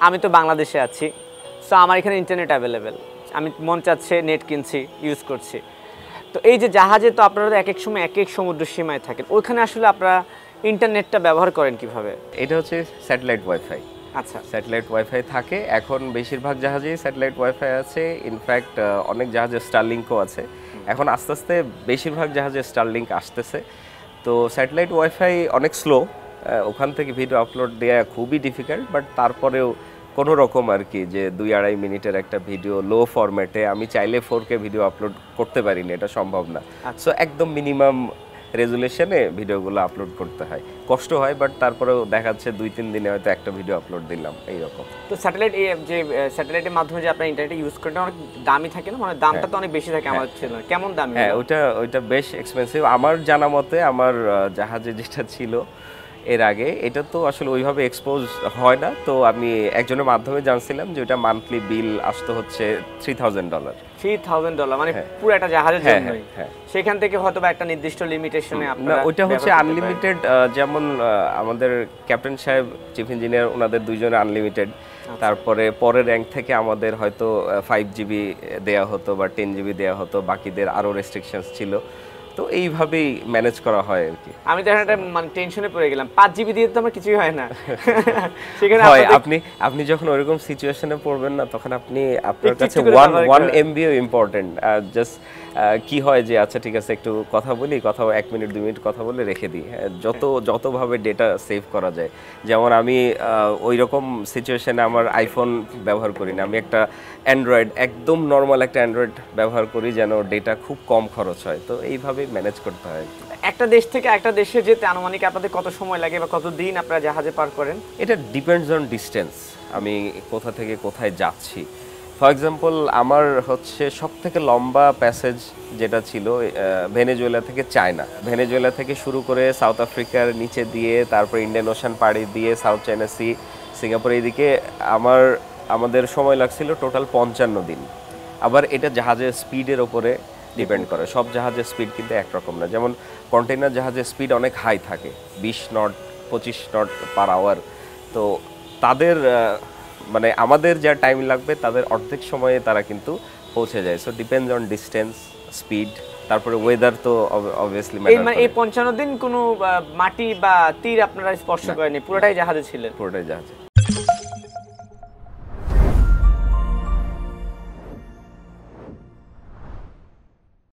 আমি তো বাংলাদেশে আছি, সো আমার এখানে ইন্টারনেট অ্যাভেলেবেল, আমি মন চাচ্ছে নেট কিনছি, ইউজ করছি। তো এই যে জাহাজে তো আপনারা তো এক এক সময় এক এক সমুদ্র সীমায় থাকেন, ওইখানে আসলে আপনারা ইন্টারনেটটা ব্যবহার করেন কিভাবে? এটা হচ্ছে স্যাটেলাইট ওয়াইফাই। আচ্ছা, স্যাটেলাইট ওয়াইফাই থাকে, এখন বেশিরভাগ জাহাজেই স্যাটেলাইট ওয়াইফাই আছে। ইনফ্যাক্ট অনেক জাহাজে স্টারলিংকও আছে। এখন আস্তে আস্তে বেশিরভাগ জাহাজে স্টারলিংক আসতেছে। তো স্যাটেলাইট ওয়াইফাই অনেক স্লো, ওখান থেকে ভিডিও আপলোড দেওয়া খুবই ডিফিকাল্ট, বাট তারপরেও কোনো রকম আর কি, যে 2-2.5 মিনিটের একটা ভিডিও লো ফরম্যাটে আমি চাইলে 4K ভিডিও আপলোড করতে পারি না, এটা সম্ভব না। সো একদম মিনিমাম রেজুলেশনে ভিডিওগুলো আপলোড করতে হয়, কষ্ট হয়, বাট তারপরেও দেখাচ্ছে 2-3 দিনে হয়তো একটা ভিডিও আপলোড দিলাম এইরকম। তো স্যাটেলাইট যে স্যাটেলাইটের মাধ্যমে যে আপনারা ইন্টারনেট ইউজ করেন অনেক দামি থাকে না, মানে দামটা তো অনেক বেশি থাকে আমার ছিল, কেমন দামি? হ্যাঁ, ওইটা বেশ এক্সপেন্সিভ আমার জানা মতে। আমার জাহাজে যেটা ছিল এর আগে, এটা তো আসলে ওইভাবে এক্সপোজ হয় না। তো আমি একজনের মাধ্যমে জানছিলাম যে ওইটা মান্থলি বিল আসতে হচ্ছে $3000। $3000 মানে পুরো একটা জাহাজের জন্য? হ্যাঁ, সেখান থেকে হয়তো বা একটা নির্দিষ্ট লিমিটেশনে আপনারা ওইটা হচ্ছে আনলিমিটেড। যেমন আমাদের ক্যাপ্টেন সাহেব, চিফ ইঞ্জিনিয়ার, ওনাদের দুইজনে আনলিমিটেড। তারপরে পরের র্যাঙ্ক থেকে আমাদের হয়তো 5GB দেয়া হতো বা 10GB দেয়া হতো, বাকিদের আরও রেস্ট্রিকশনস ছিল। তো এইভাবেই ম্যানেজ করা হয় আর কি। আমি তো একটা মানে টেনশনে পড়ে গেলাম, 5GB দিয়ে তো আমার কিছুই হয় না। সেখানে হয়, আপনি যখন ওইরকম সিচুয়েশনে পড়বেন না, তখন আপনার কাছে 1 MBও ইম্পর্টেন্ট। জাস্ট কি হয় যে আচ্ছা ঠিক আছে একটু কথা বলি, 1 মিনিট 2 মিনিট কথা বলে রেখে দিই। যতভাবে ডেটা সেভ করা যায়। যেমন আমি ওই রকম সিচুয়েশনে আমার আইফোন ব্যবহার করি না, আমি একটা অ্যান্ড্রয়েড, একদম নর্মাল একটা অ্যান্ড্রয়েড ব্যবহার করি, যেন ডেটা খুব কম খরচ হয়। তো এইভাবে ম্যানেজ করতে হয়। একটা দেশ থেকে একটা দেশে যেতে আনুমানিক আপনাদের কত সময় লাগে বা কত দিন আপনারা জাহাজে পার করেন? এটা ডিপেন্ডস অন ডিস্টেন্স, আমি কোথা থেকে কোথায় যাচ্ছি। ফর এক্সাম্পল, আমার হচ্ছে সবথেকে লম্বা প্যাসেজ যেটা ছিল ভেনেজুয়েলা থেকে চায়না। ভেনেজুয়েলা থেকে শুরু করে সাউথ আফ্রিকার নিচে দিয়ে, তারপর ইন্ডিয়ান ওশান পাড়ি দিয়ে সাউথ চায়না সি, সিঙ্গাপুর, এইদিকে আমাদের সময় লাগছিল টোটাল 55 দিন। আবার এটা জাহাজের স্পিডের ওপরে ডিপেন্ড করে, সব জাহাজের স্পিড কিন্তু একরকম না। যেমন কন্টেইনার জাহাজের স্পিড অনেক হাই থাকে, 20 নট 25 নট পার আওয়ার। তো তাদের মানে আমাদের যা টাইম লাগবে তাদের অর্ধেক সময়ে তারা কিন্তু পৌঁছে যায়। So depends on distance, speed, তারপরে ওয়েদার তো অবভিয়াসলি ম্যাটার করে। এই 55 দিন কোনো মাটি বা তীর আপনারা স্পর্শ করেনি, পুরোটাই জাহাজে ছিলেন? পুরোটাই জাহাজে।